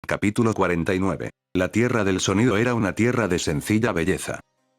Capítulo 49. La Tierra del Sonido era una tierra de sencilla belleza.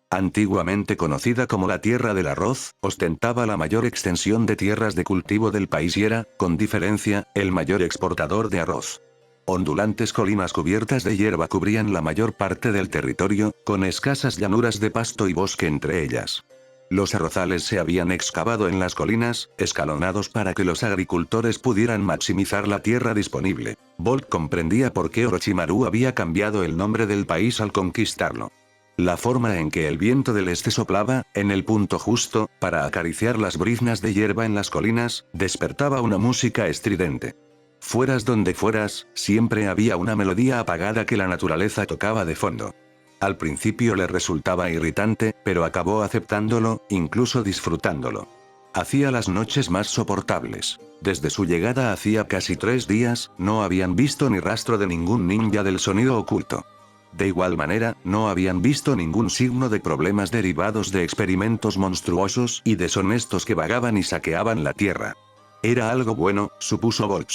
Antiguamente conocida como la Tierra del Arroz, ostentaba la mayor extensión de tierras de cultivo del país y era, con diferencia, el mayor exportador de arroz. Ondulantes colinas cubiertas de hierba cubrían la mayor parte del territorio, con escasas llanuras de pasto y bosque entre ellas. Los arrozales se habían excavado en las colinas, escalonados para que los agricultores pudieran maximizar la tierra disponible. Bolt comprendía por qué Orochimaru había cambiado el nombre del país al conquistarlo. La forma en que el viento del este soplaba, en el punto justo, para acariciar las briznas de hierba en las colinas, despertaba una música estridente. Fueras donde fueras, siempre había una melodía apagada que la naturaleza tocaba de fondo. Al principio le resultaba irritante, pero acabó aceptándolo, incluso disfrutándolo. Hacía las noches más soportables. Desde su llegada hacía casi 3 días, no habían visto ni rastro de ningún ninja del sonido oculto. De igual manera, no habían visto ningún signo de problemas derivados de experimentos monstruosos y deshonestos que vagaban y saqueaban la Tierra. Era algo bueno, supuso Bolt.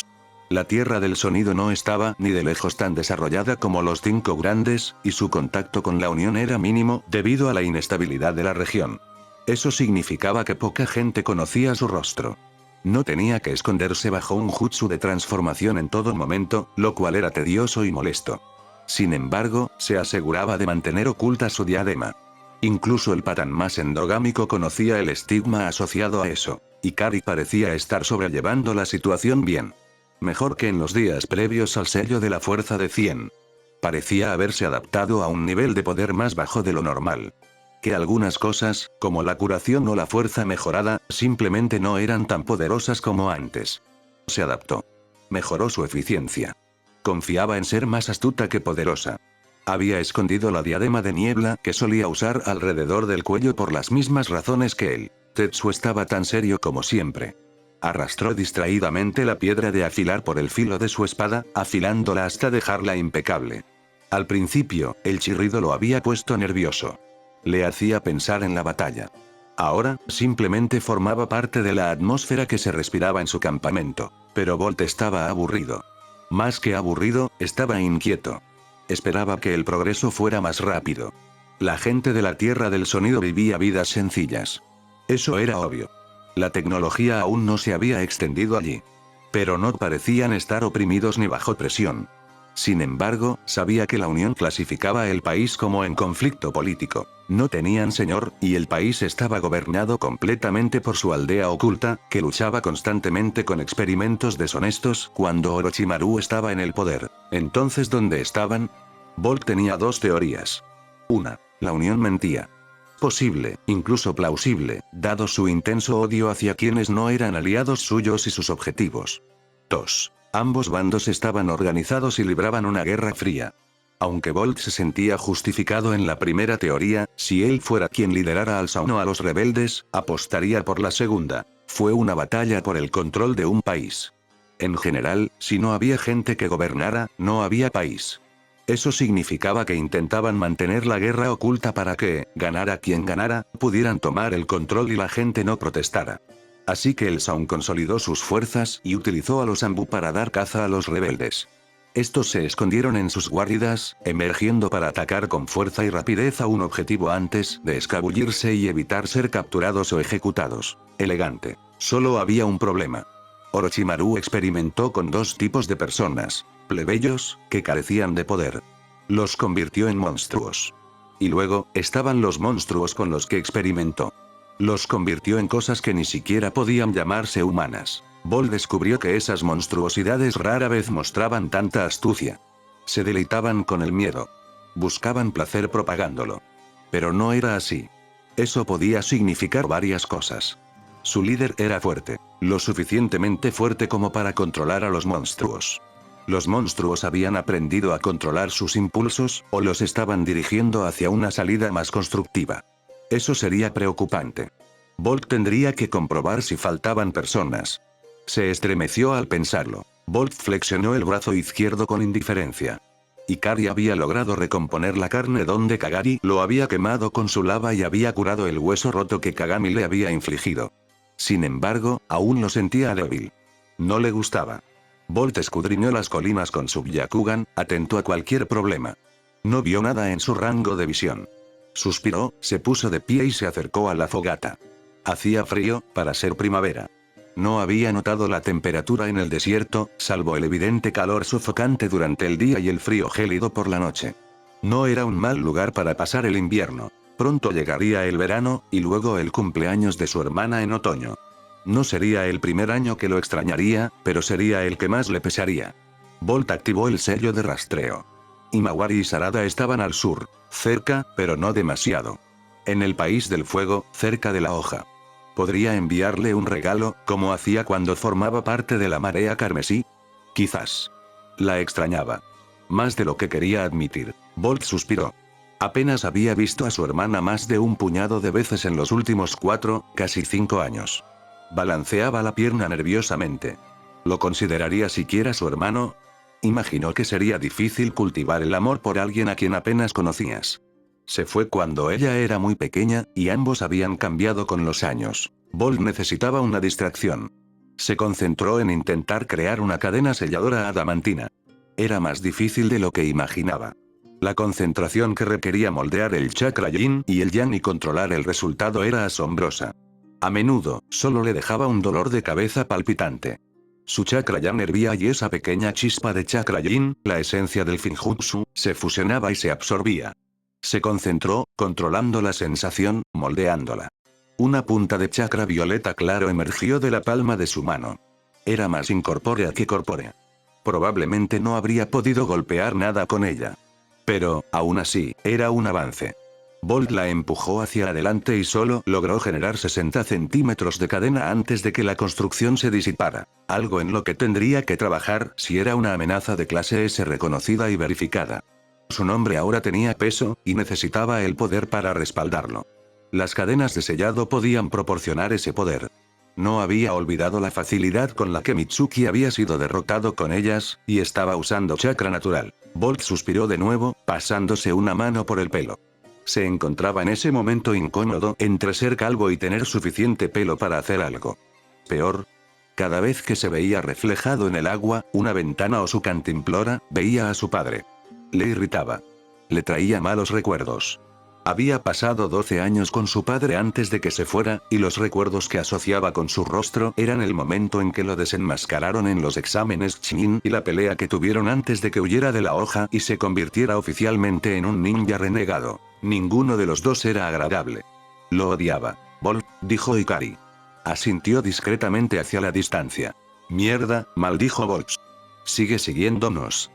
La Tierra del Sonido no estaba ni de lejos tan desarrollada como los 5 grandes, y su contacto con la Unión era mínimo debido a la inestabilidad de la región. Eso significaba que poca gente conocía su rostro. No tenía que esconderse bajo un jutsu de transformación en todo momento, lo cual era tedioso y molesto. Sin embargo, se aseguraba de mantener oculta su diadema. Incluso el patán más endogámico conocía el estigma asociado a eso. Ikari parecía estar sobrellevando la situación bien. Mejor que en los días previos al sello de la fuerza de 100. Parecía haberse adaptado a un nivel de poder más bajo de lo normal. Que algunas cosas, como la curación o la fuerza mejorada, simplemente no eran tan poderosas como antes. Se adaptó. Mejoró su eficiencia. Confiaba en ser más astuta que poderosa. Había escondido la diadema de niebla que solía usar alrededor del cuello por las mismas razones que él. Tetsu estaba tan serio como siempre. Arrastró distraídamente la piedra de afilar por el filo de su espada, afilándola hasta dejarla impecable. Al principio, el chirrido lo había puesto nervioso. Le hacía pensar en la batalla. Ahora, simplemente formaba parte de la atmósfera que se respiraba en su campamento. Pero Bolt estaba aburrido. Más que aburrido, estaba inquieto. Esperaba que el progreso fuera más rápido. La gente de la Tierra del Sonido vivía vidas sencillas. Eso era obvio. La tecnología aún no se había extendido allí. Pero no parecían estar oprimidos ni bajo presión. Sin embargo, sabía que la Unión clasificaba el país como en conflicto político. No tenían señor, y el país estaba gobernado completamente por su aldea oculta, que luchaba constantemente con experimentos deshonestos cuando Orochimaru estaba en el poder. Entonces, ¿dónde estaban? Bolt tenía 2 teorías. 1. La Unión mentía. Posible, incluso plausible, dado su intenso odio hacia quienes no eran aliados suyos y sus objetivos. 2. Ambos bandos estaban organizados y libraban una guerra fría. Aunque Bolt se sentía justificado en la primera teoría, si él fuera quien liderara al Sound o a los rebeldes, apostaría por la segunda. Fue una batalla por el control de un país. En general, si no había gente que gobernara, no había país. Eso significaba que intentaban mantener la guerra oculta para que, ganara quien ganara, pudieran tomar el control y la gente no protestara. Así que el Sound consolidó sus fuerzas y utilizó a los Anbu para dar caza a los rebeldes. Estos se escondieron en sus guaridas, emergiendo para atacar con fuerza y rapidez a un objetivo antes de escabullirse y evitar ser capturados o ejecutados. Elegante. Solo había un problema. Orochimaru experimentó con 2 tipos de personas. Plebeyos, que carecían de poder. Los convirtió en monstruos. Y luego, estaban los monstruos con los que experimentó. Los convirtió en cosas que ni siquiera podían llamarse humanas. Bolt descubrió que esas monstruosidades rara vez mostraban tanta astucia. Se deleitaban con el miedo. Buscaban placer propagándolo. Pero no era así. Eso podía significar varias cosas. Su líder era fuerte, lo suficientemente fuerte como para controlar a los monstruos. Los monstruos habían aprendido a controlar sus impulsos, o los estaban dirigiendo hacia una salida más constructiva. Eso sería preocupante. Bolt tendría que comprobar si faltaban personas. Se estremeció al pensarlo. Bolt flexionó el brazo izquierdo con indiferencia. Ikari había logrado recomponer la carne donde Kagari lo había quemado con su lava y había curado el hueso roto que Kagami le había infligido. Sin embargo, aún lo sentía débil. No le gustaba. Bolt escudriñó las colinas con su Byakugan, atento a cualquier problema. No vio nada en su rango de visión. Suspiró, se puso de pie y se acercó a la fogata. Hacía frío, para ser primavera. No había notado la temperatura en el desierto, salvo el evidente calor sofocante durante el día y el frío gélido por la noche. No era un mal lugar para pasar el invierno. Pronto llegaría el verano, y luego el cumpleaños de su hermana en otoño. No sería el primer año que lo extrañaría, pero sería el que más le pesaría. Bolt activó el sello de rastreo. Himawari y Sarada estaban al sur, cerca, pero no demasiado. En el país del fuego, cerca de la hoja. ¿Podría enviarle un regalo, como hacía cuando formaba parte de la marea carmesí? Quizás. La extrañaba. Más de lo que quería admitir. Bolt suspiró. Apenas había visto a su hermana más de un puñado de veces en los últimos 4, casi 5 años. Balanceaba la pierna nerviosamente. ¿Lo consideraría siquiera su hermano? Imaginó que sería difícil cultivar el amor por alguien a quien apenas conocías. Se fue cuando ella era muy pequeña, y ambos habían cambiado con los años. Bolt necesitaba una distracción. Se concentró en intentar crear una cadena selladora adamantina. Era más difícil de lo que imaginaba. La concentración que requería moldear el chakra yin y el yang y controlar el resultado era asombrosa. A menudo, solo le dejaba un dolor de cabeza palpitante. Su chakra yang hervía y esa pequeña chispa de chakra yin, la esencia del Finjutsu, se fusionaba y se absorbía. Se concentró, controlando la sensación, moldeándola. Una punta de chakra violeta claro emergió de la palma de su mano. Era más incorpórea que corpórea. Probablemente no habría podido golpear nada con ella. Pero, aún así, era un avance. Bolt la empujó hacia adelante y solo logró generar 60 centímetros de cadena antes de que la construcción se disipara. Algo en lo que tendría que trabajar si era una amenaza de clase S reconocida y verificada. Su nombre ahora tenía peso, y necesitaba el poder para respaldarlo. Las cadenas de sellado podían proporcionar ese poder. No había olvidado la facilidad con la que Mitsuki había sido derrotado con ellas, y estaba usando chakra natural. Bolt suspiró de nuevo, pasándose una mano por el pelo. Se encontraba en ese momento incómodo entre ser calvo y tener suficiente pelo para hacer algo. Peor. Cada vez que se veía reflejado en el agua, una ventana o su cantimplora, veía a su padre. Le irritaba. Le traía malos recuerdos. Había pasado 12 años con su padre antes de que se fuera, y los recuerdos que asociaba con su rostro eran el momento en que lo desenmascararon en los exámenes Chunin y la pelea que tuvieron antes de que huyera de la hoja y se convirtiera oficialmente en un ninja renegado. Ninguno de los dos era agradable. Lo odiaba. Bolt, dijo Ikari. Asintió discretamente hacia la distancia. Mierda, maldijo Bolt. Sigue siguiéndonos.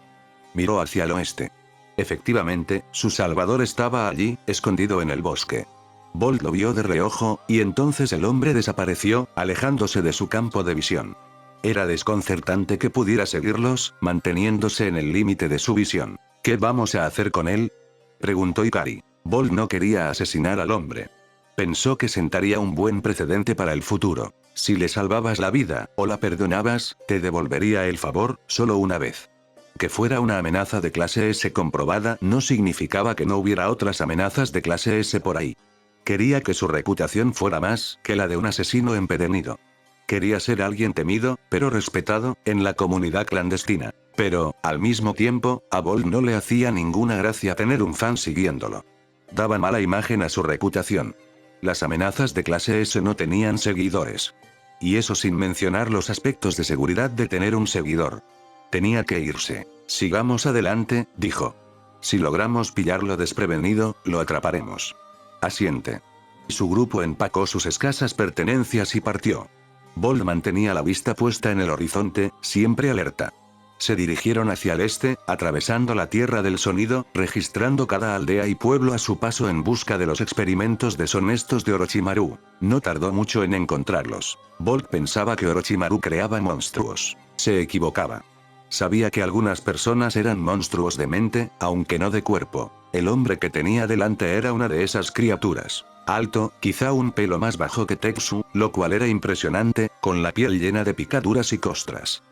Miró hacia el oeste. Efectivamente, su salvador estaba allí, escondido en el bosque. Bolt lo vio de reojo, y entonces el hombre desapareció, alejándose de su campo de visión. Era desconcertante que pudiera seguirlos, manteniéndose en el límite de su visión. ¿Qué vamos a hacer con él?, preguntó Ikari. Bolt no quería asesinar al hombre. Pensó que sentaría un buen precedente para el futuro. Si le salvabas la vida, o la perdonabas, te devolvería el favor, solo una vez. Que fuera una amenaza de clase S comprobada no significaba que no hubiera otras amenazas de clase S por ahí. Quería que su reputación fuera más que la de un asesino empedernido. Quería ser alguien temido, pero respetado, en la comunidad clandestina. Pero, al mismo tiempo, a Bolt no le hacía ninguna gracia tener un fan siguiéndolo. Daba mala imagen a su reputación. Las amenazas de clase S no tenían seguidores. Y eso sin mencionar los aspectos de seguridad de tener un seguidor. Tenía que irse. Sigamos adelante, dijo. Si logramos pillarlo desprevenido, lo atraparemos. Asiente. Su grupo empacó sus escasas pertenencias y partió. Bolt mantenía la vista puesta en el horizonte, siempre alerta. Se dirigieron hacia el este, atravesando la Tierra del Sonido, registrando cada aldea y pueblo a su paso en busca de los experimentos deshonestos de Orochimaru. No tardó mucho en encontrarlos. Bolt pensaba que Orochimaru creaba monstruos. Se equivocaba. Sabía que algunas personas eran monstruos de mente, aunque no de cuerpo. El hombre que tenía delante era una de esas criaturas. Alto, quizá un pelo más bajo que Tetsu, lo cual era impresionante, con la piel llena de picaduras y costras.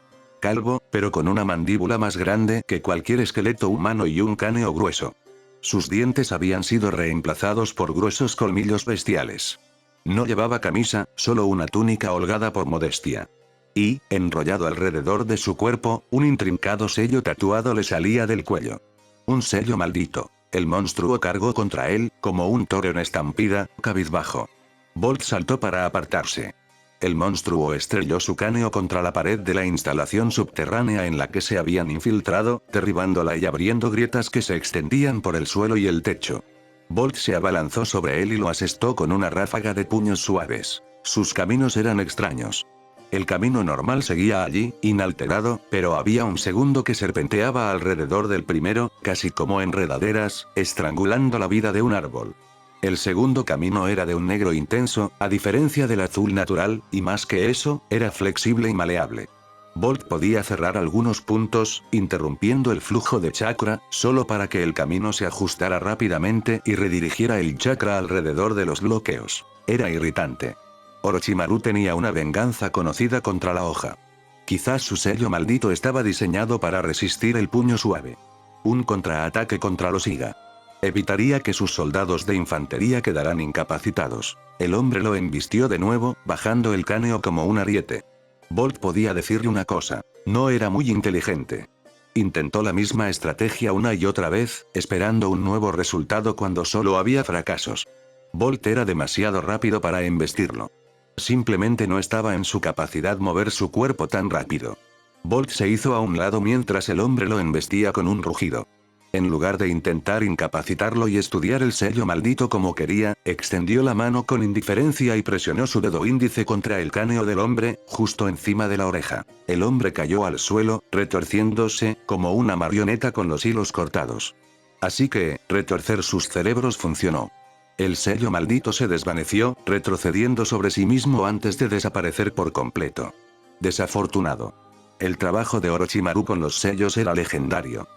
Calvo, pero con una mandíbula más grande que cualquier esqueleto humano y un cráneo grueso. Sus dientes habían sido reemplazados por gruesos colmillos bestiales. No llevaba camisa, solo una túnica holgada por modestia. Y, enrollado alrededor de su cuerpo, un intrincado sello tatuado le salía del cuello. Un sello maldito. El monstruo cargó contra él, como un toro en estampida, cabizbajo. Bolt saltó para apartarse. El monstruo estrelló su cráneo contra la pared de la instalación subterránea en la que se habían infiltrado, derribándola y abriendo grietas que se extendían por el suelo y el techo. Bolt se abalanzó sobre él y lo asestó con una ráfaga de puños suaves. Sus caminos eran extraños. El camino normal seguía allí, inalterado, pero había un segundo que serpenteaba alrededor del primero, casi como enredaderas, estrangulando la vida de un árbol. El segundo camino era de un negro intenso, a diferencia del azul natural, y más que eso, era flexible y maleable. Bolt podía cerrar algunos puntos, interrumpiendo el flujo de chakra, solo para que el camino se ajustara rápidamente y redirigiera el chakra alrededor de los bloqueos. Era irritante. Orochimaru tenía una venganza conocida contra la hoja. Quizás su sello maldito estaba diseñado para resistir el puño suave. Un contraataque contra los Iga. Evitaría que sus soldados de infantería quedaran incapacitados. El hombre lo embistió de nuevo, bajando el cráneo como un ariete. Bolt podía decirle una cosa. No era muy inteligente. Intentó la misma estrategia una y otra vez, esperando un nuevo resultado cuando solo había fracasos. Bolt era demasiado rápido para embestirlo. Simplemente no estaba en su capacidad mover su cuerpo tan rápido. Bolt se hizo a un lado mientras el hombre lo embestía con un rugido. En lugar de intentar incapacitarlo y estudiar el sello maldito como quería, extendió la mano con indiferencia y presionó su dedo índice contra el cráneo del hombre, justo encima de la oreja. El hombre cayó al suelo, retorciéndose, como una marioneta con los hilos cortados. Así que, retorcer sus cerebros funcionó. El sello maldito se desvaneció, retrocediendo sobre sí mismo antes de desaparecer por completo. Desafortunado. El trabajo de Orochimaru con los sellos era legendario.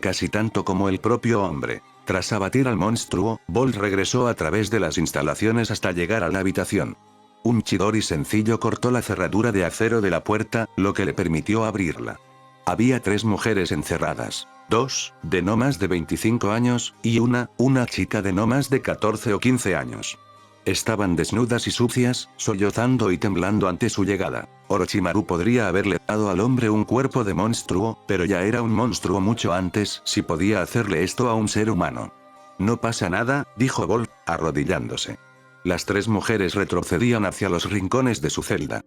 Casi tanto como el propio hombre. Tras abatir al monstruo, Bolt regresó a través de las instalaciones hasta llegar a la habitación. Un chidori sencillo cortó la cerradura de acero de la puerta, lo que le permitió abrirla. Había 3 mujeres encerradas. 2, de no más de 25 años, y una chica de no más de 14 o 15 años. Estaban desnudas y sucias, sollozando y temblando ante su llegada. Orochimaru podría haberle dado al hombre un cuerpo de monstruo, pero ya era un monstruo mucho antes si podía hacerle esto a un ser humano. No pasa nada, dijo Bolt, arrodillándose. Las 3 mujeres retrocedían hacia los rincones de su celda.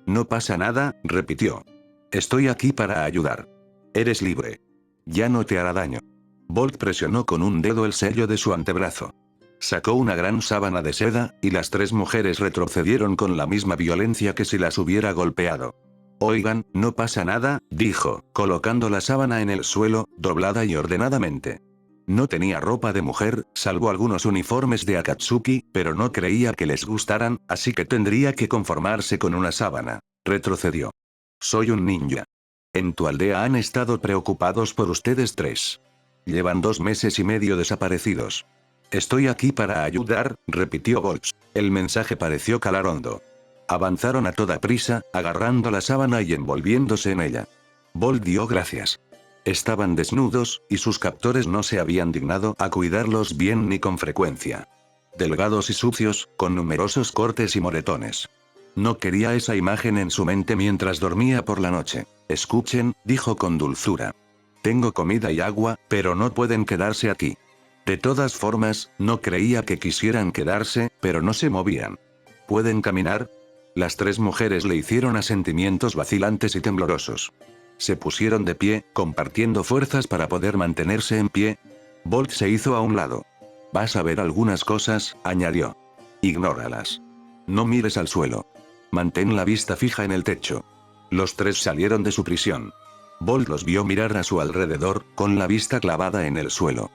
No pasa nada, repitió. Estoy aquí para ayudar. Eres libre. Ya no te hará daño. Bolt presionó con un dedo el sello de su antebrazo. Sacó una gran sábana de seda, y las 3 mujeres retrocedieron con la misma violencia que si las hubiera golpeado. Oigan, no pasa nada, dijo, colocando la sábana en el suelo, doblada y ordenadamente. No tenía ropa de mujer, salvo algunos uniformes de Akatsuki, pero no creía que les gustaran, así que tendría que conformarse con una sábana. Retrocedió. Soy un ninja. En tu aldea han estado preocupados por ustedes 3. Llevan 2 meses y medio desaparecidos. Estoy aquí para ayudar, repitió Bolt. El mensaje pareció calar hondo. Avanzaron a toda prisa, agarrando la sábana y envolviéndose en ella. Bolt dio gracias. Estaban desnudos, y sus captores no se habían dignado a cuidarlos bien ni con frecuencia. Delgados y sucios, con numerosos cortes y moretones. No quería esa imagen en su mente mientras dormía por la noche. Escuchen, dijo con dulzura. Tengo comida y agua, pero no pueden quedarse aquí. De todas formas, no creía que quisieran quedarse, pero no se movían. ¿Pueden caminar? Las 3 mujeres le hicieron asentimientos vacilantes y temblorosos. Se pusieron de pie, compartiendo fuerzas para poder mantenerse en pie. Bolt se hizo a un lado. Vas a ver algunas cosas, añadió. Ignóralas. No mires al suelo. Mantén la vista fija en el techo. Los 3 salieron de su prisión. Bolt los vio mirar a su alrededor, con la vista clavada en el suelo.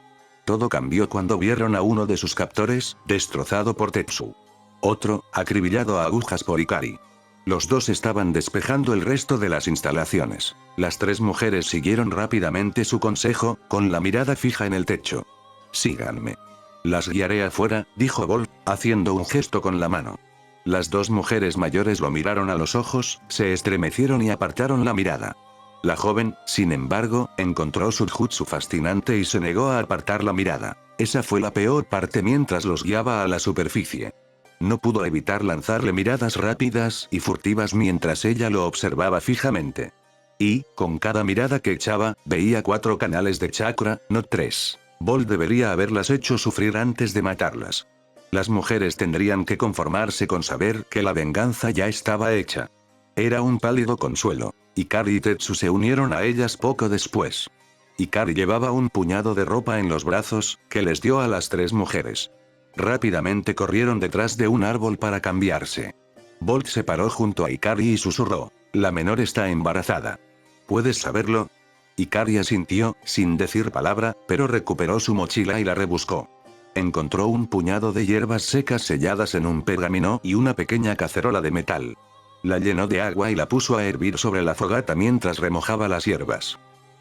Todo cambió cuando vieron a uno de sus captores, destrozado por Tetsu. Otro, acribillado a agujas por Ikari. Los 2 estaban despejando el resto de las instalaciones. Las 3 mujeres siguieron rápidamente su consejo, con la mirada fija en el techo. Síganme. Las guiaré afuera, dijo Bolt, haciendo un gesto con la mano. Las 2 mujeres mayores lo miraron a los ojos, se estremecieron y apartaron la mirada. La joven, sin embargo, encontró su jutsu fascinante y se negó a apartar la mirada. Esa fue la peor parte mientras los guiaba a la superficie. No pudo evitar lanzarle miradas rápidas y furtivas mientras ella lo observaba fijamente. Y, con cada mirada que echaba, veía 4 canales de chakra, no 3. Bolt debería haberlas hecho sufrir antes de matarlas. Las mujeres tendrían que conformarse con saber que la venganza ya estaba hecha. Era un pálido consuelo. Hikari y Tetsu se unieron a ellas poco después. Hikari llevaba un puñado de ropa en los brazos, que les dio a las 3 mujeres. Rápidamente corrieron detrás de un árbol para cambiarse. Bolt se paró junto a Hikari y susurró: «La menor está embarazada. ¿Puedes saberlo?». Hikari asintió, sin decir palabra, pero recuperó su mochila y la rebuscó. Encontró un puñado de hierbas secas selladas en un pergamino y una pequeña cacerola de metal. La llenó de agua y la puso a hervir sobre la fogata mientras remojaba las hierbas.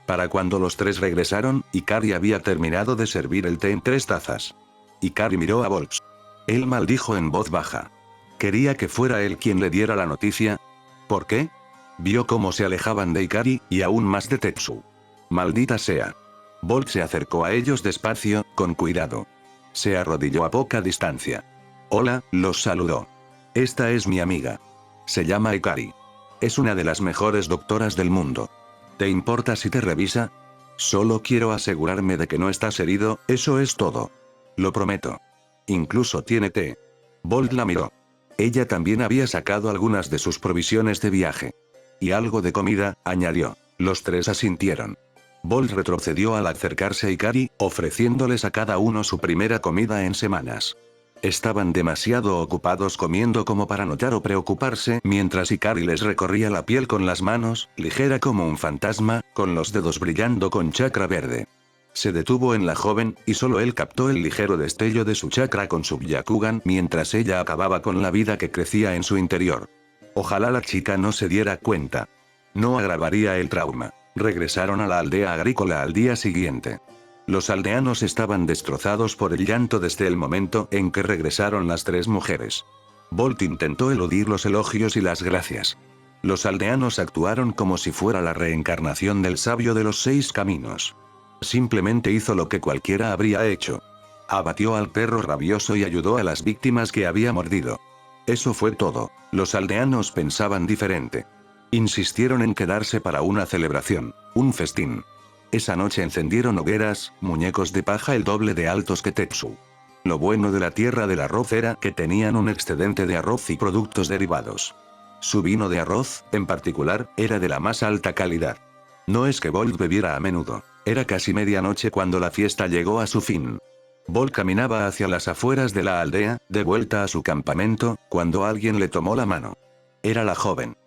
Para cuando los 3 regresaron, Hikari había terminado de servir el té en 3 tazas. Hikari miró a Bolt. Él maldijo en voz baja. ¿Quería que fuera él quien le diera la noticia? ¿Por qué? Vio cómo se alejaban de Hikari, y aún más de Tetsu. Maldita sea. Bolt se acercó a ellos despacio, con cuidado. Se arrodilló a poca distancia. «Hola», los saludó. «Esta es mi amiga. Se llama Hikari. Es una de las mejores doctoras del mundo. ¿Te importa si te revisa? Solo quiero asegurarme de que no estás herido, eso es todo. Lo prometo. Incluso tiene té». Bolt la miró. Ella también había sacado algunas de sus provisiones de viaje. «Y algo de comida», añadió. Los 3 asintieron. Bolt retrocedió al acercarse a Hikari, ofreciéndoles a cada uno su primera comida en semanas. Estaban demasiado ocupados comiendo como para notar o preocuparse mientras Hikari les recorría la piel con las manos, ligera como un fantasma, con los dedos brillando con chakra verde. Se detuvo en la joven, y solo él captó el ligero destello de su chakra con su Byakugan mientras ella acababa con la vida que crecía en su interior. Ojalá la chica no se diera cuenta. No agravaría el trauma. Regresaron a la aldea agrícola al día siguiente. Los aldeanos estaban destrozados por el llanto desde el momento en que regresaron las 3 mujeres. Bolt intentó eludir los elogios y las gracias. Los aldeanos actuaron como si fuera la reencarnación del sabio de los 6 caminos. Simplemente hizo lo que cualquiera habría hecho. Abatió al perro rabioso y ayudó a las víctimas que había mordido. Eso fue todo. Los aldeanos pensaban diferente. Insistieron en quedarse para una celebración, un festín. Esa noche encendieron hogueras, muñecos de paja el doble de altos que Tetsu. Lo bueno de la tierra del arroz era que tenían un excedente de arroz y productos derivados. Su vino de arroz, en particular, era de la más alta calidad. No es que Bolt bebiera a menudo. Era casi medianoche cuando la fiesta llegó a su fin. Bolt caminaba hacia las afueras de la aldea, de vuelta a su campamento, cuando alguien le tomó la mano. Era la joven.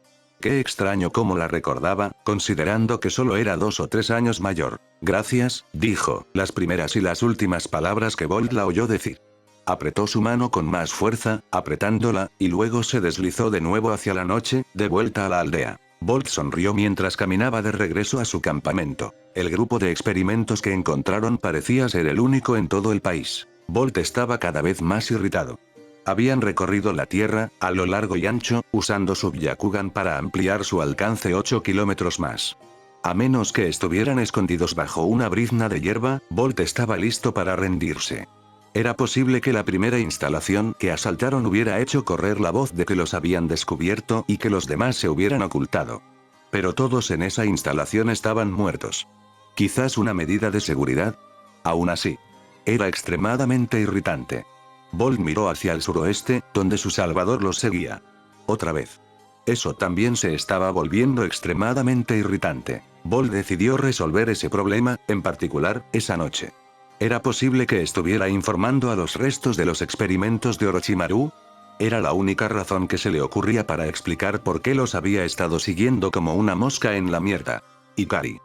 Qué extraño cómo la recordaba, considerando que solo era 2 o 3 años mayor. «Gracias», dijo, las primeras y las últimas palabras que Bolt la oyó decir. Apretó su mano con más fuerza, apretándola, y luego se deslizó de nuevo hacia la noche, de vuelta a la aldea. Bolt sonrió mientras caminaba de regreso a su campamento. El grupo de experimentos que encontraron parecía ser el único en todo el país. Bolt estaba cada vez más irritado. Habían recorrido la tierra, a lo largo y ancho, usando su Byakugan para ampliar su alcance 8 kilómetros más. A menos que estuvieran escondidos bajo una brizna de hierba, Bolt estaba listo para rendirse. Era posible que la primera instalación que asaltaron hubiera hecho correr la voz de que los habían descubierto y que los demás se hubieran ocultado. Pero todos en esa instalación estaban muertos. Quizás una medida de seguridad. Aún así, era extremadamente irritante. Bolt miró hacia el suroeste, donde su salvador los seguía. Otra vez. Eso también se estaba volviendo extremadamente irritante. Bolt decidió resolver ese problema, en particular, esa noche. ¿Era posible que estuviera informando a los restos de los experimentos de Orochimaru? Era la única razón que se le ocurría para explicar por qué los había estado siguiendo como una mosca en la mierda. Hikari.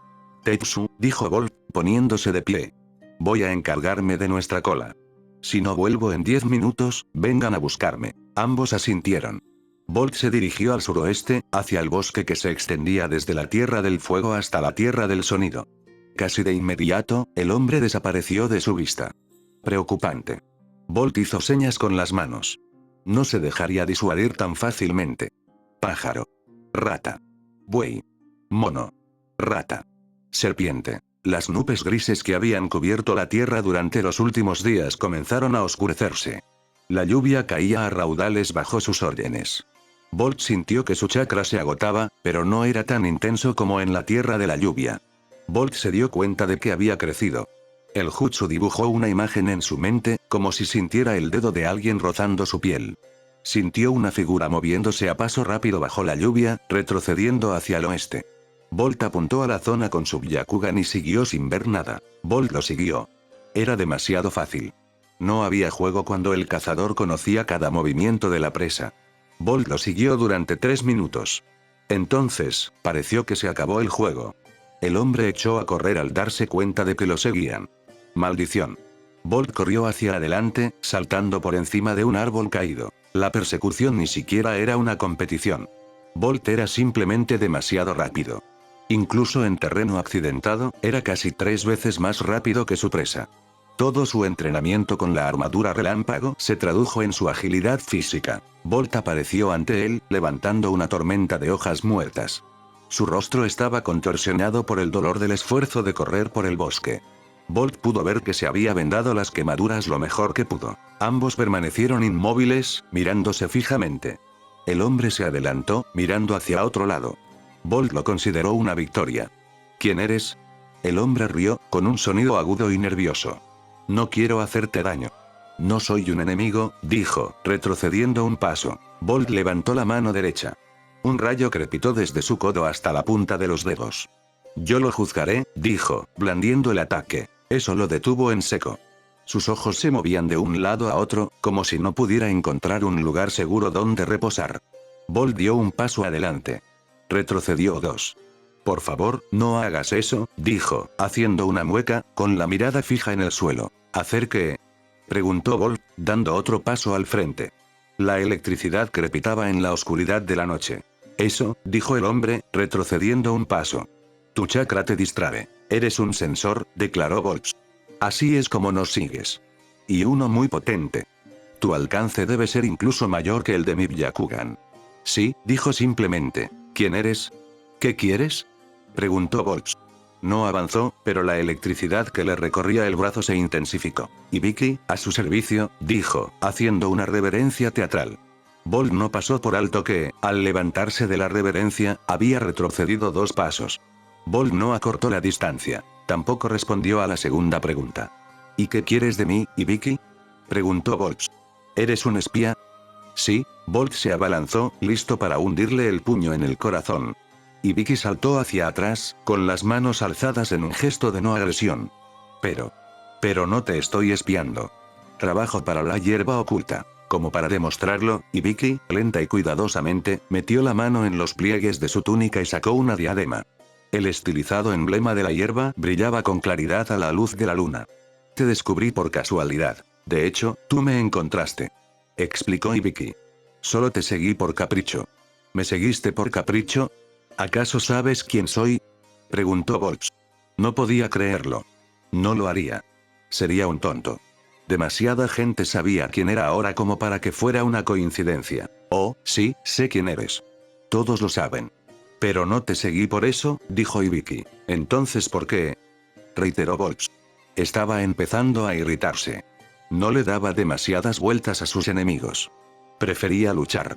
«Tetsu», dijo Bolt, poniéndose de pie. «Voy a encargarme de nuestra cola. Si no vuelvo en 10 minutos, vengan a buscarme». Ambos asintieron. Bolt se dirigió al suroeste, hacia el bosque que se extendía desde la Tierra del Fuego hasta la Tierra del Sonido. Casi de inmediato, el hombre desapareció de su vista. Preocupante. Bolt hizo señas con las manos. No se dejaría disuadir tan fácilmente. Pájaro. Rata. Buey. Mono. Rata. Serpiente. Las nubes grises que habían cubierto la tierra durante los últimos días comenzaron a oscurecerse. La lluvia caía a raudales bajo sus órdenes. Bolt sintió que su chakra se agotaba, pero no era tan intenso como en la tierra de la lluvia. Bolt se dio cuenta de que había crecido. El jutsu dibujó una imagen en su mente, como si sintiera el dedo de alguien rozando su piel. Sintió una figura moviéndose a paso rápido bajo la lluvia, retrocediendo hacia el oeste. Bolt apuntó a la zona con su Byakugan y siguió sin ver nada. Bolt lo siguió. Era demasiado fácil. No había juego cuando el cazador conocía cada movimiento de la presa. Bolt lo siguió durante 3 minutos. Entonces, pareció que se acabó el juego. El hombre echó a correr al darse cuenta de que lo seguían. Maldición. Bolt corrió hacia adelante, saltando por encima de un árbol caído. La persecución ni siquiera era una competición. Bolt era simplemente demasiado rápido. Incluso en terreno accidentado, era casi 3 veces más rápido que su presa. Todo su entrenamiento con la armadura relámpago se tradujo en su agilidad física. Bolt apareció ante él, levantando una tormenta de hojas muertas. Su rostro estaba contorsionado por el dolor del esfuerzo de correr por el bosque. Bolt pudo ver que se había vendado las quemaduras lo mejor que pudo. Ambos permanecieron inmóviles, mirándose fijamente. El hombre se adelantó, mirando hacia otro lado. Bolt lo consideró una victoria. ¿Quién eres? El hombre rió, con un sonido agudo y nervioso. No quiero hacerte daño. No soy un enemigo, dijo, retrocediendo un paso. Bolt levantó la mano derecha. Un rayo crepitó desde su codo hasta la punta de los dedos. Yo lo juzgaré, dijo, blandiendo el ataque. Eso lo detuvo en seco. Sus ojos se movían de un lado a otro, como si no pudiera encontrar un lugar seguro donde reposar. Bolt dio un paso adelante. Retrocedió 2. Por favor, no hagas eso, dijo, haciendo una mueca, con la mirada fija en el suelo. ¿Hacer qué? Preguntó Bolt, dando otro paso al frente. La electricidad crepitaba en la oscuridad de la noche. Eso, dijo el hombre, retrocediendo un paso. Tu chakra te distrae. Eres un sensor, declaró Bolt. Así es como nos sigues. Y uno muy potente. Tu alcance debe ser incluso mayor que el de mi Byakugan. Sí, dijo simplemente. ¿Quién eres? ¿Qué quieres? Preguntó Bolt. No avanzó, pero la electricidad que le recorría el brazo se intensificó. Y Vicky, a su servicio, dijo, haciendo una reverencia teatral. Bolt no pasó por alto que, al levantarse de la reverencia, había retrocedido 2 pasos. Bolt no acortó la distancia. Tampoco respondió a la segunda pregunta. ¿Y qué quieres de mí, y Vicky? Preguntó Bolt. ¿Eres un espía? Sí, Bolt se abalanzó, listo para hundirle el puño en el corazón. Y Vicky saltó hacia atrás, con las manos alzadas en un gesto de no agresión. Pero no te estoy espiando. Trabajo para la hierba oculta. Como para demostrarlo, y Vicky, lenta y cuidadosamente, metió la mano en los pliegues de su túnica y sacó una diadema. El estilizado emblema de la hierba brillaba con claridad a la luz de la luna. Te descubrí por casualidad. De hecho, tú me encontraste. Explicó Ibiki. Solo te seguí por capricho. ¿Me seguiste por capricho? ¿Acaso sabes quién soy? Preguntó Bolt. No podía creerlo. No lo haría. Sería un tonto. Demasiada gente sabía quién era ahora como para que fuera una coincidencia. Oh, sí, sé quién eres. Todos lo saben. Pero no te seguí por eso, dijo Ibiki. Entonces, ¿por qué? Reiteró Bolt. Estaba empezando a irritarse. No le daba demasiadas vueltas a sus enemigos. Prefería luchar.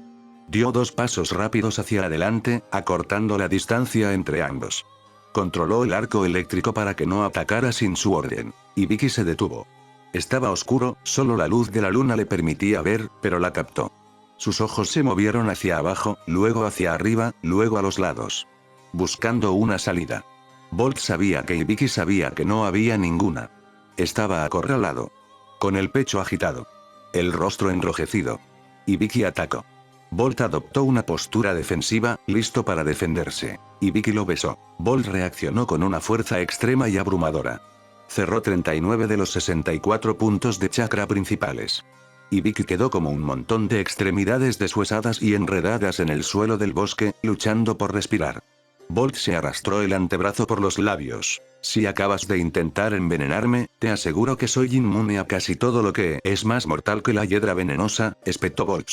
Dio 2 pasos rápidos hacia adelante, acortando la distancia entre ambos. Controló el arco eléctrico para que no atacara sin su orden. Y Vicky se detuvo. Estaba oscuro, solo la luz de la luna le permitía ver, pero la captó. Sus ojos se movieron hacia abajo, luego hacia arriba, luego a los lados. Buscando una salida. Bolt sabía que Ibiki sabía que no había ninguna. Estaba acorralado. Con el pecho agitado. El rostro enrojecido. Ibiki atacó. Bolt adoptó una postura defensiva, listo para defenderse. Ibiki lo besó. Bolt reaccionó con una fuerza extrema y abrumadora. Cerró 39 de los 64 puntos de chakra principales. Ibiki quedó como un montón de extremidades deshuesadas y enredadas en el suelo del bosque, luchando por respirar. Bolt se arrastró el antebrazo por los labios. Si acabas de intentar envenenarme, te aseguro que soy inmune a casi todo lo que es más mortal que la hiedra venenosa, espetó Bolt.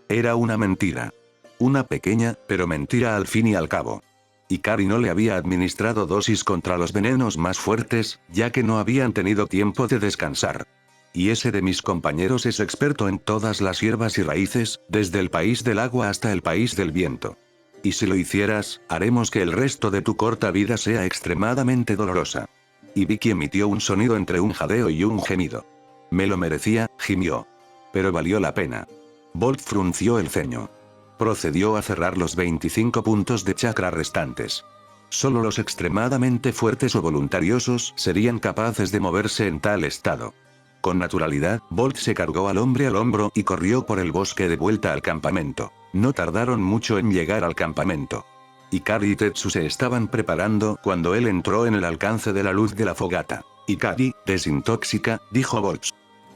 Era una mentira. Una pequeña, pero mentira al fin y al cabo. Ikari no le había administrado dosis contra los venenos más fuertes, ya que no habían tenido tiempo de descansar. Y ese de mis compañeros es experto en todas las hierbas y raíces, desde el país del agua hasta el país del viento. Y si lo hicieras, haremos que el resto de tu corta vida sea extremadamente dolorosa. Y Vicky emitió un sonido entre un jadeo y un gemido. Me lo merecía, gimió. Pero valió la pena. Bolt frunció el ceño. Procedió a cerrar los 25 puntos de chakra restantes. Solo los extremadamente fuertes o voluntariosos serían capaces de moverse en tal estado. Con naturalidad, Bolt se cargó al hombre al hombro y corrió por el bosque de vuelta al campamento. No tardaron mucho en llegar al campamento. Ikari y Tetsu se estaban preparando cuando él entró en el alcance de la luz de la fogata. Ikari, desintóxica, dijo Bolt.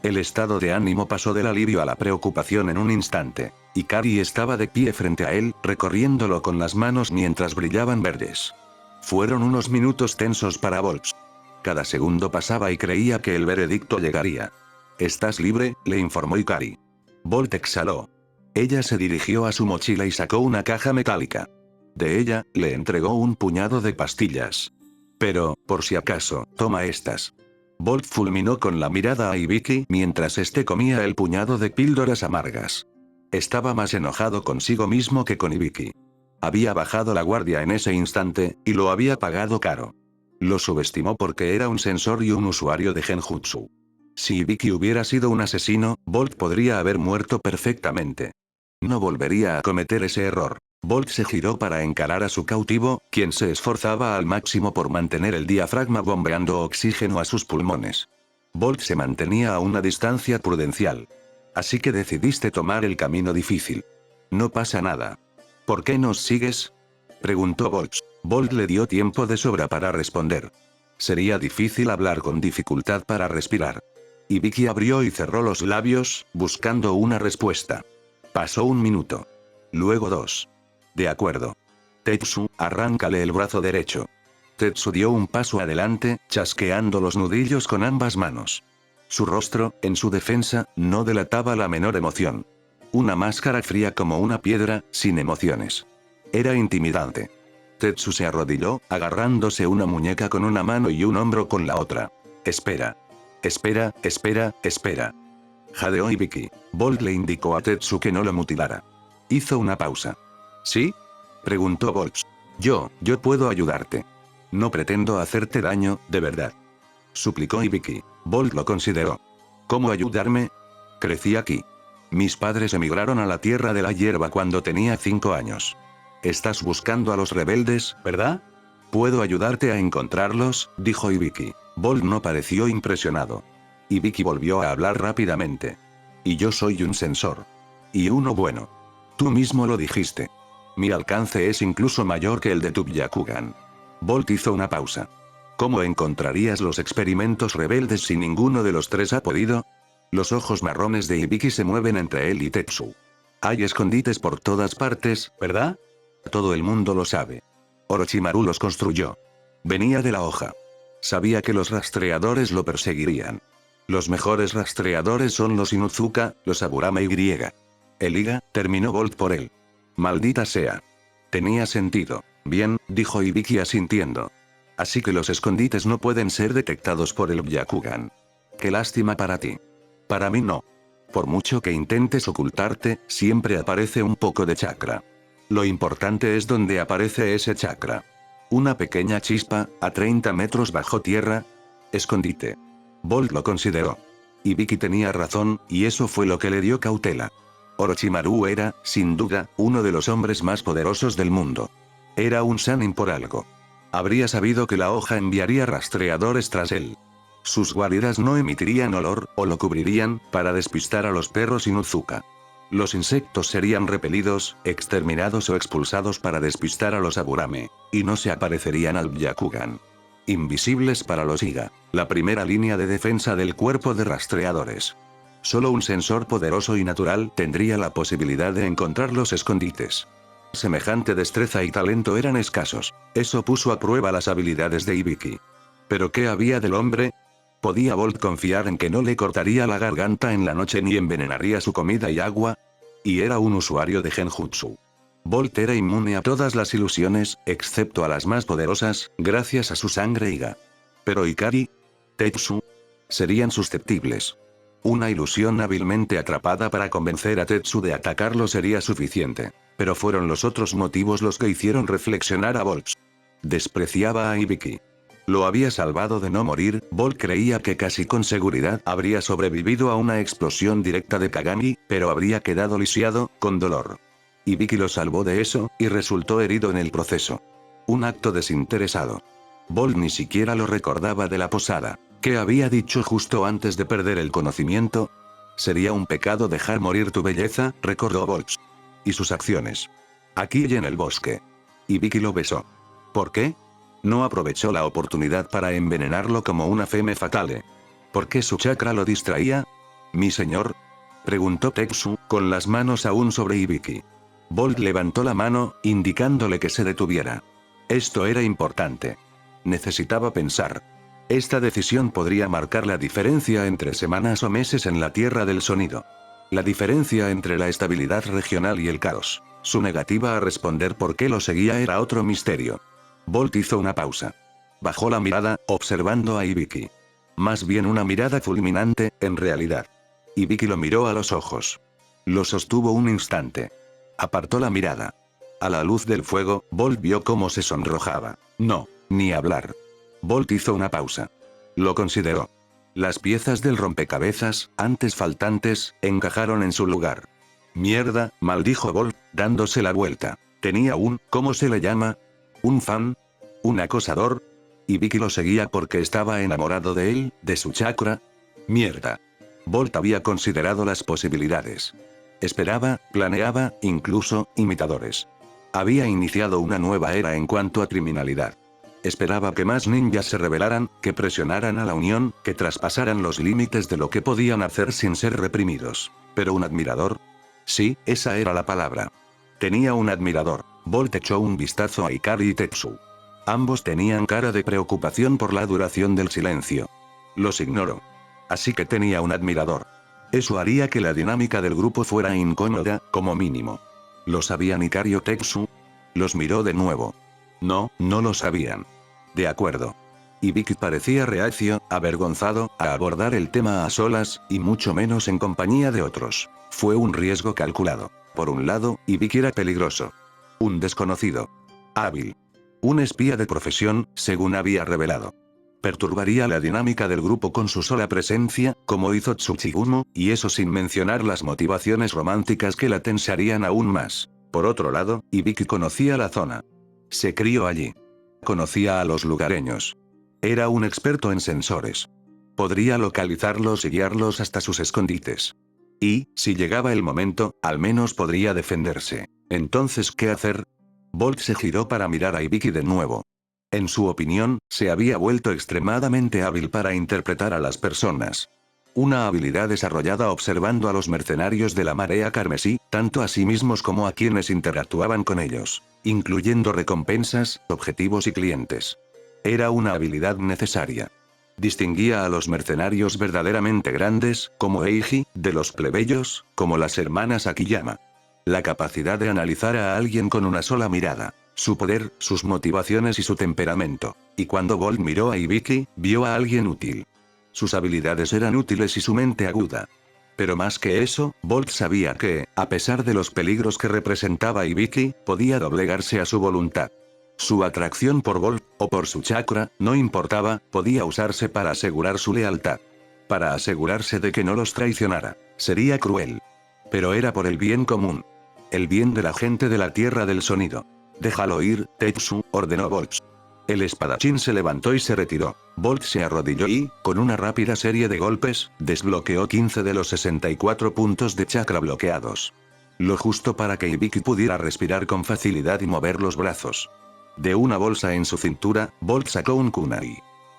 El estado de ánimo pasó del alivio a la preocupación en un instante. Ikari estaba de pie frente a él, recorriéndolo con las manos mientras brillaban verdes. Fueron unos minutos tensos para Bolt. Cada segundo pasaba y creía que el veredicto llegaría. «Estás libre», le informó Ikari. Bolt exhaló. Ella se dirigió a su mochila y sacó una caja metálica. De ella, le entregó un puñado de pastillas. «Pero, por si acaso, toma estas». Bolt fulminó con la mirada a Ibiki mientras este comía el puñado de píldoras amargas. Estaba más enojado consigo mismo que con Ibiki. Había bajado la guardia en ese instante, y lo había pagado caro. Lo subestimó porque era un sensor y un usuario de Genjutsu. Si Ibiki hubiera sido un asesino, Bolt podría haber muerto perfectamente. No volvería a cometer ese error. Bolt se giró para encarar a su cautivo, quien se esforzaba al máximo por mantener el diafragma bombeando oxígeno a sus pulmones. Bolt se mantenía a una distancia prudencial. Así que decidiste tomar el camino difícil. No pasa nada. ¿Por qué nos sigues?, preguntó Bolt. Bolt le dio tiempo de sobra para responder. Sería difícil hablar con dificultad para respirar. Ibiki abrió y cerró los labios, buscando una respuesta. Pasó un minuto. Luego 2. De acuerdo. Tetsu, arráncale el brazo derecho. Tetsu dio un paso adelante, chasqueando los nudillos con ambas manos. Su rostro, en su defensa, no delataba la menor emoción. Una máscara fría como una piedra, sin emociones. Era intimidante. Tetsu se arrodilló, agarrándose una muñeca con una mano y un hombro con la otra. Espera. Espera, espera, espera. Jadeó Ibiki. Bolt le indicó a Tetsu que no lo mutilara. Hizo una pausa. ¿Sí?, preguntó Bolt. Yo puedo ayudarte. No pretendo hacerte daño, de verdad. Suplicó Ibiki. Bolt lo consideró. ¿Cómo ayudarme? Crecí aquí. Mis padres emigraron a la tierra de la hierba cuando tenía 5 años. Estás buscando a los rebeldes, ¿verdad? Puedo ayudarte a encontrarlos, dijo Ibiki. Bolt no pareció impresionado. Ibiki volvió a hablar rápidamente. Y yo soy un sensor. Y uno bueno. Tú mismo lo dijiste. Mi alcance es incluso mayor que el de tu Byakugan. Bolt hizo una pausa. ¿Cómo encontrarías los experimentos rebeldes si ninguno de los 3 ha podido? Los ojos marrones de Ibiki se mueven entre él y Tetsu. Hay escondites por todas partes, ¿verdad? Todo el mundo lo sabe. Orochimaru los construyó. Venía de la hoja. Sabía que los rastreadores lo perseguirían. Los mejores rastreadores son los Inuzuka, los Aburame y. El Iga, terminó Bolt por él. Maldita sea. Tenía sentido. Bien, dijo Ibiki asintiendo. Así que los escondites no pueden ser detectados por el Byakugan. Qué lástima para ti. Para mí no. Por mucho que intentes ocultarte, siempre aparece un poco de chakra. Lo importante es dónde aparece ese chakra. Una pequeña chispa, a 30 metros bajo tierra. Escondite. Bolt lo consideró. Ibiki tenía razón, y eso fue lo que le dio cautela. Orochimaru era, sin duda, uno de los hombres más poderosos del mundo. Era un Sannin por algo. Habría sabido que la hoja enviaría rastreadores tras él. Sus guaridas no emitirían olor, o lo cubrirían, para despistar a los perros Inuzuka. Los insectos serían repelidos, exterminados o expulsados para despistar a los Aburame, y no se aparecerían al Byakugan. Invisibles para los Iga, la primera línea de defensa del cuerpo de rastreadores. Solo un sensor poderoso y natural tendría la posibilidad de encontrar los escondites. Semejante destreza y talento eran escasos. Eso puso a prueba las habilidades de Ibiki. ¿Pero qué había del hombre? ¿Podía Bolt confiar en que no le cortaría la garganta en la noche ni envenenaría su comida y agua? Y era un usuario de Genjutsu. Bolt era inmune a todas las ilusiones, excepto a las más poderosas, gracias a su sangre Iga. Pero Ikari, Tetsu, serían susceptibles. Una ilusión hábilmente atrapada para convencer a Tetsu de atacarlo sería suficiente. Pero fueron los otros motivos los que hicieron reflexionar a Bolt. Despreciaba a Hibiki. Lo había salvado de no morir. Bolt creía que casi con seguridad habría sobrevivido a una explosión directa de Kagami, pero habría quedado lisiado, con dolor. Hibiki lo salvó de eso, y resultó herido en el proceso. Un acto desinteresado. Bolt ni siquiera lo recordaba de la posada. ¿Qué había dicho justo antes de perder el conocimiento? Sería un pecado dejar morir tu belleza, recordó Bolt. Y sus acciones. Aquí y en el bosque. Hibiki lo besó. ¿Por qué? No aprovechó la oportunidad para envenenarlo como una femme fatale. ¿Por qué su chakra lo distraía? ¿Mi señor? Preguntó Tetsu, con las manos aún sobre Hibiki. Bolt levantó la mano, indicándole que se detuviera. Esto era importante. Necesitaba pensar. Esta decisión podría marcar la diferencia entre semanas o meses en la Tierra del Sonido. La diferencia entre la estabilidad regional y el caos. Su negativa a responder por qué lo seguía era otro misterio. Bolt hizo una pausa. Bajó la mirada, observando a Hibiki. Más bien una mirada fulminante, en realidad. Hibiki lo miró a los ojos. Lo sostuvo un instante. Apartó la mirada. A la luz del fuego, Bolt vio cómo se sonrojaba. No, ni hablar. Bolt hizo una pausa. Lo consideró. Las piezas del rompecabezas, antes faltantes, encajaron en su lugar. Mierda, maldijo Bolt, dándose la vuelta. Tenía ¿cómo se le llama? ¿Un fan? ¿Un acosador? ¿Y lo seguía porque estaba enamorado de él, de su chakra? Mierda. Bolt había considerado las posibilidades. Esperaba, planeaba, incluso, imitadores. Había iniciado una nueva era en cuanto a criminalidad. Esperaba que más ninjas se rebelaran, que presionaran a la Unión, que traspasaran los límites de lo que podían hacer sin ser reprimidos. ¿Pero un admirador? Sí, esa era la palabra. Tenía un admirador. Bolt echó un vistazo a Hikari y Tetsu. Ambos tenían cara de preocupación por la duración del silencio. Los ignoró. Así que tenía un admirador. Eso haría que la dinámica del grupo fuera incómoda, como mínimo. ¿Lo sabían Hikari o Tetsu? Los miró de nuevo. No, no lo sabían. De acuerdo. Hibiki parecía reacio, avergonzado, a abordar el tema a solas, y mucho menos en compañía de otros. Fue un riesgo calculado. Por un lado, Hibiki era peligroso. Un desconocido. Hábil. Un espía de profesión, según había revelado. Perturbaría la dinámica del grupo con su sola presencia, como hizo Tsuchigumo, y eso sin mencionar las motivaciones románticas que la tensarían aún más. Por otro lado, Hibiki conocía la zona. Se crió allí. Conocía a los lugareños. Era un experto en sensores. Podría localizarlos y guiarlos hasta sus escondites. Y, si llegaba el momento, al menos podría defenderse. Entonces, ¿qué hacer? Bolt se giró para mirar a Hibiki de nuevo. En su opinión, se había vuelto extremadamente hábil para interpretar a las personas. Una habilidad desarrollada observando a los mercenarios de la marea carmesí, tanto a sí mismos como a quienes interactuaban con ellos, incluyendo recompensas, objetivos y clientes. Era una habilidad necesaria. Distinguía a los mercenarios verdaderamente grandes, como Eiji, de los plebeyos, como las hermanas Akiyama. La capacidad de analizar a alguien con una sola mirada. Su poder, sus motivaciones y su temperamento. Y cuando Bolt miró a Hibiki, vio a alguien útil. Sus habilidades eran útiles y su mente aguda. Pero más que eso, Bolt sabía que, a pesar de los peligros que representaba Hibiki, podía doblegarse a su voluntad. Su atracción por Bolt, o por su chakra, no importaba, podía usarse para asegurar su lealtad. Para asegurarse de que no los traicionara. Sería cruel. Pero era por el bien común. El bien de la gente de la Tierra del Sonido. Déjalo ir, Tetsu, ordenó Bolt. El espadachín se levantó y se retiró. Bolt se arrodilló y, con una rápida serie de golpes, desbloqueó 15 de los 64 puntos de chakra bloqueados. Lo justo para que Hibiki pudiera respirar con facilidad y mover los brazos. De una bolsa en su cintura, Bolt sacó un kunai.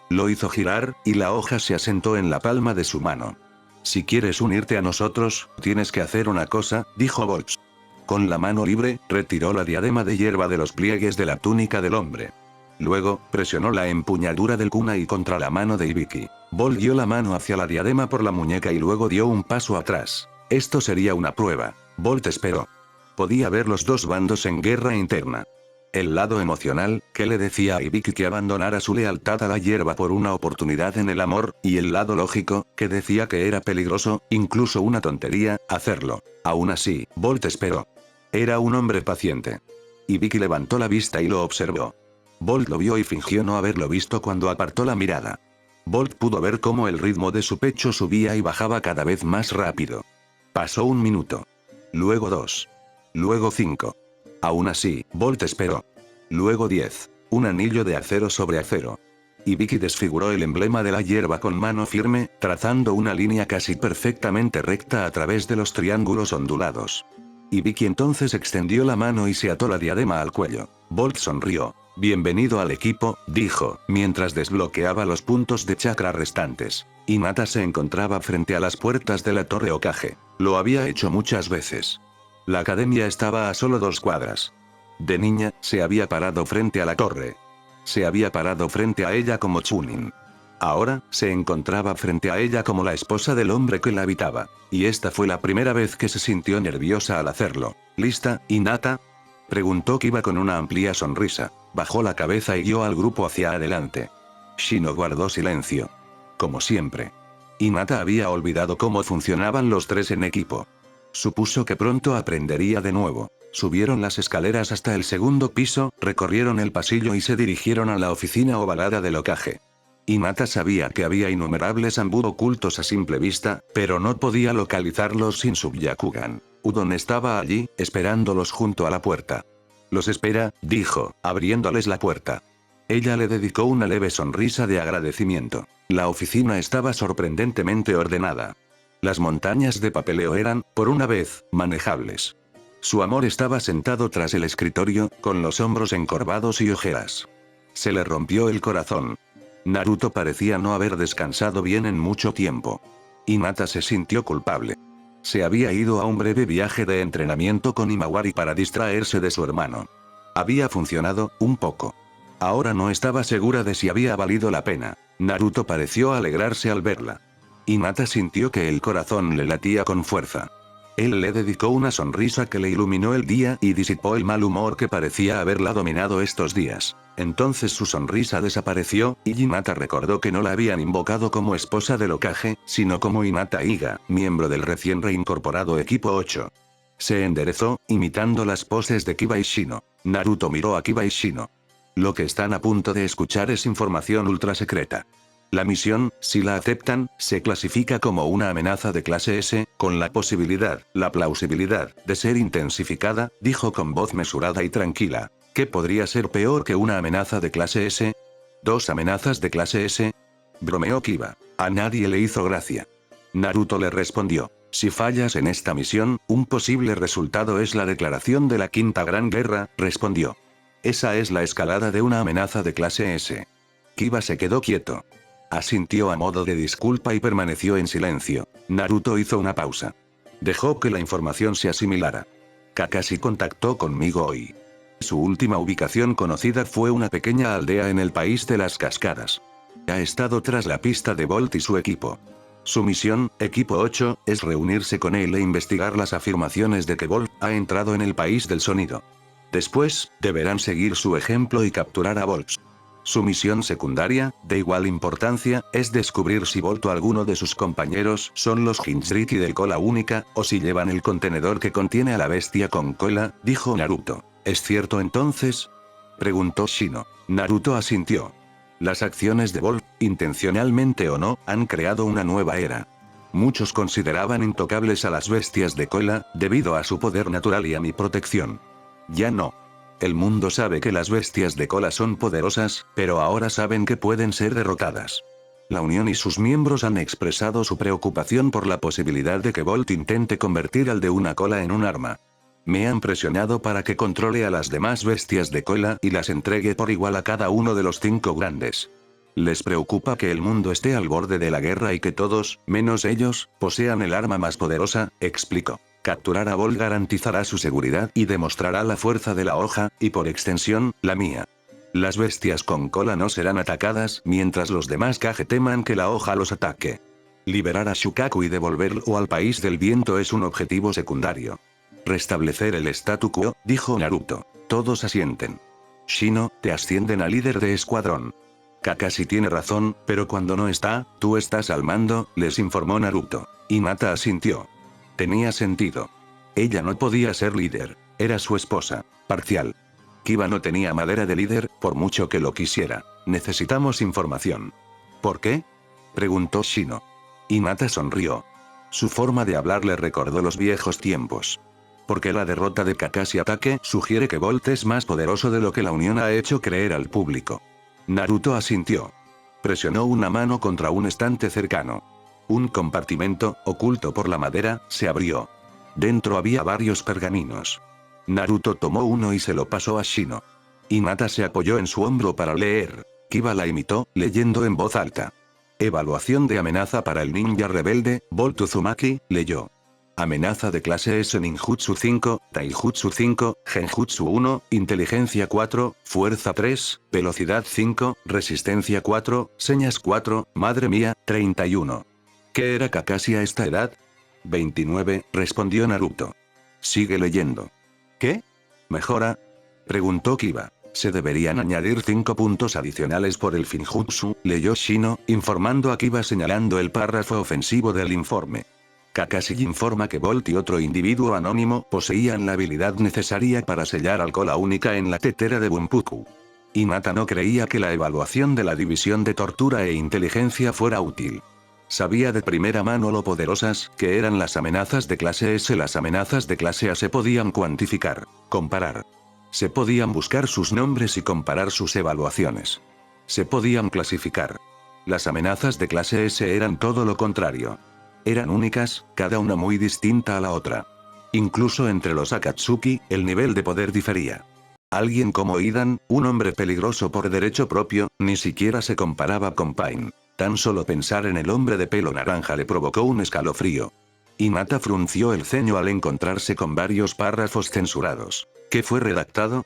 Lo hizo girar, y la hoja se asentó en la palma de su mano. Si quieres unirte a nosotros, tienes que hacer una cosa, dijo Bolt. Con la mano libre, retiró la diadema de hierba de los pliegues de la túnica del hombre. Luego, presionó la empuñadura del kunai contra la mano de Hibiki. Bolt dio la mano hacia la diadema por la muñeca y luego dio un paso atrás. Esto sería una prueba. Bolt esperó. Podía ver los dos bandos en guerra interna. El lado emocional, que le decía a Ibiki que abandonara su lealtad a la hierba por una oportunidad en el amor, y el lado lógico, que decía que era peligroso, incluso una tontería, hacerlo. Aún así, Bolt esperó. Era un hombre paciente. Ibiki levantó la vista y lo observó. Bolt lo vio y fingió no haberlo visto cuando apartó la mirada. Bolt pudo ver cómo el ritmo de su pecho subía y bajaba cada vez más rápido. Pasó 1 minuto. Luego 2. Luego 5. Aún así, Bolt esperó. Luego 10. Un anillo de acero sobre acero. Ibiki desfiguró el emblema de la hierba con mano firme, trazando una línea casi perfectamente recta a través de los triángulos ondulados. Ibiki entonces extendió la mano y se ató la diadema al cuello. Bolt sonrió. Bienvenido al equipo, dijo, mientras desbloqueaba los puntos de chakra restantes. Hinata se encontraba frente a las puertas de la Torre Hokage. Lo había hecho muchas veces. La academia estaba a solo 2 cuadras. De niña, se había parado frente a la torre. Se había parado frente a ella como Chunin. Ahora, se encontraba frente a ella como la esposa del hombre que la habitaba. Y esta fue la primera vez que se sintió nerviosa al hacerlo. ¿Lista, Hinata?, preguntó Kiba con una amplia sonrisa. Bajó la cabeza y guió al grupo hacia adelante. Shino guardó silencio. Como siempre. Hinata había olvidado cómo funcionaban los 3 en equipo. Supuso que pronto aprendería de nuevo. Subieron las escaleras hasta el 2.º piso, recorrieron el pasillo y se dirigieron a la oficina ovalada del Hokage. Hinata sabía que había innumerables Anbu ocultos a simple vista, pero no podía localizarlos sin su Byakugan. Udon estaba allí, esperándolos junto a la puerta. «Los espera», dijo, abriéndoles la puerta. Ella le dedicó una leve sonrisa de agradecimiento. La oficina estaba sorprendentemente ordenada. Las montañas de papeleo eran, por una vez, manejables. Su amor estaba sentado tras el escritorio, con los hombros encorvados y ojeras. Se le rompió el corazón. Naruto parecía no haber descansado bien en mucho tiempo. Hinata se sintió culpable. Se había ido a un breve viaje de entrenamiento con Imawari para distraerse de su hermano. Había funcionado, un poco. Ahora no estaba segura de si había valido la pena. Naruto pareció alegrarse al verla. Hinata sintió que el corazón le latía con fuerza. Él le dedicó una sonrisa que le iluminó el día y disipó el mal humor que parecía haberla dominado estos días. Entonces su sonrisa desapareció, y Hinata recordó que no la habían invocado como esposa del Hokage, sino como Hinata Iga, miembro del recién reincorporado equipo 8. Se enderezó, imitando las poses de Kiba y Shino. Naruto miró a Kiba y Shino. Lo que están a punto de escuchar es información ultra secreta. La misión, si la aceptan, se clasifica como una amenaza de clase S, con la posibilidad, la plausibilidad, de ser intensificada, dijo con voz mesurada y tranquila. ¿Qué podría ser peor que una amenaza de clase S? ¿2 amenazas de clase S? Bromeó Kiba. A nadie le hizo gracia. Naruto le respondió. Si fallas en esta misión, un posible resultado es la declaración de la Quinta Gran Guerra, respondió. Esa es la escalada de una amenaza de clase S. Kiba se quedó quieto. Asintió a modo de disculpa y permaneció en silencio. Naruto hizo una pausa. Dejó que la información se asimilara. Kakashi contactó conmigo hoy. Su última ubicación conocida fue una pequeña aldea en el país de las cascadas. Ha estado tras la pista de Bolt y su equipo. Su misión, equipo 8, es reunirse con él e investigar las afirmaciones de que Bolt ha entrado en el país del sonido. Después, deberán seguir su ejemplo y capturar a Bolt. Su misión secundaria, de igual importancia, es descubrir si Bolt o alguno de sus compañeros son los Jinchuriki de cola única, o si llevan el contenedor que contiene a la bestia con cola, dijo Naruto. ¿Es cierto entonces?, preguntó Shino. Naruto asintió. Las acciones de Bolt, intencionalmente o no, han creado una nueva era. Muchos consideraban intocables a las bestias de cola, debido a su poder natural y a mi protección. Ya no. El mundo sabe que las bestias de cola son poderosas, pero ahora saben que pueden ser derrotadas. La Unión y sus miembros han expresado su preocupación por la posibilidad de que Bolt intente convertir al de una cola en un arma. Me han presionado para que controle a las demás bestias de cola y las entregue por igual a cada uno de los 5 grandes. Les preocupa que el mundo esté al borde de la guerra y que todos, menos ellos, posean el arma más poderosa, explicó. Capturar a Bolt garantizará su seguridad y demostrará la fuerza de la hoja, y por extensión, la mía. Las bestias con cola no serán atacadas mientras los demás Kage teman que la hoja los ataque. Liberar a Shukaku y devolverlo al país del viento es un objetivo secundario. Restablecer el statu quo, dijo Naruto. Todos asienten. Shino, te ascienden a líder de escuadrón. Kakashi tiene razón, pero cuando no está, tú estás al mando, les informó Naruto. Hinata asintió. Tenía sentido. Ella no podía ser líder. Era su esposa. Parcial. Kiba no tenía madera de líder, por mucho que lo quisiera. Necesitamos información. ¿Por qué? Preguntó Shino. Hinata sonrió. Su forma de hablar le recordó los viejos tiempos. Porque la derrota de Kakashi Atake sugiere que Bolt es más poderoso de lo que la Unión ha hecho creer al público. Naruto asintió. Presionó una mano contra un estante cercano. Un compartimento, oculto por la madera, se abrió. Dentro había varios pergaminos. Naruto tomó uno y se lo pasó a Shino. Hinata se apoyó en su hombro para leer. Kiba la imitó, leyendo en voz alta. Evaluación de amenaza para el ninja rebelde, Bolt Uzumaki, leyó. Amenaza de clase S Ninjutsu 5, Taijutsu 5, Genjutsu 1, Inteligencia 4, Fuerza 3, Velocidad 5, Resistencia 4, Señas 4, Madre mía, 31. ¿Qué era Kakashi a esta edad? 29, respondió Naruto. Sigue leyendo. ¿Qué? ¿Mejora? Preguntó Kiba. Se deberían añadir 5 puntos adicionales por el Finjutsu, leyó Shino, informando a Kiba señalando el párrafo ofensivo del informe. Kakashi informa que Bolt y otro individuo anónimo poseían la habilidad necesaria para sellar al cola única en la tetera de Bunpuku. Hinata no creía que la evaluación de la división de tortura e inteligencia fuera útil. Sabía de primera mano lo poderosas que eran las amenazas de clase S. Las amenazas de clase A se podían cuantificar, comparar. Se podían buscar sus nombres y comparar sus evaluaciones. Se podían clasificar. Las amenazas de clase S eran todo lo contrario. Eran únicas, cada una muy distinta a la otra. Incluso entre los Akatsuki, el nivel de poder difería. Alguien como Idan, un hombre peligroso por derecho propio, ni siquiera se comparaba con Pain. Tan solo pensar en el hombre de pelo naranja le provocó un escalofrío. Hinata frunció el ceño al encontrarse con varios párrafos censurados. ¿Qué fue redactado?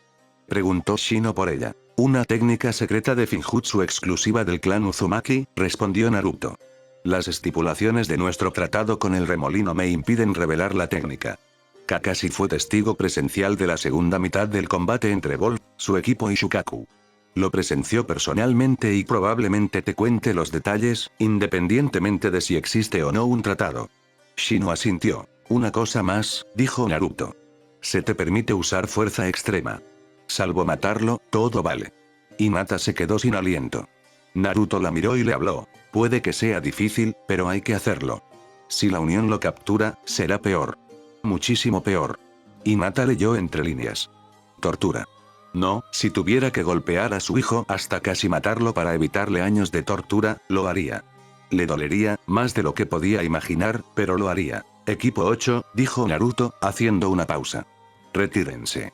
Preguntó Shino por ella. Una técnica secreta de Finjutsu exclusiva del clan Uzumaki, respondió Naruto. Las estipulaciones de nuestro tratado con el remolino me impiden revelar la técnica. Kakashi fue testigo presencial de la segunda mitad del combate entre Bolt, su equipo y Shukaku. Lo presenció personalmente y probablemente te cuente los detalles, independientemente de si existe o no un tratado. Shino asintió. Una cosa más, dijo Naruto. Se te permite usar fuerza extrema. Salvo matarlo, todo vale. Hinata se quedó sin aliento. Naruto la miró y le habló. Puede que sea difícil, pero hay que hacerlo. Si la Unión lo captura, será peor. Muchísimo peor. Hinata leyó entre líneas. Tortura. No, si tuviera que golpear a su hijo hasta casi matarlo para evitarle años de tortura, lo haría. Le dolería, más de lo que podía imaginar, pero lo haría. Equipo 8, dijo Naruto, haciendo una pausa. Retírense.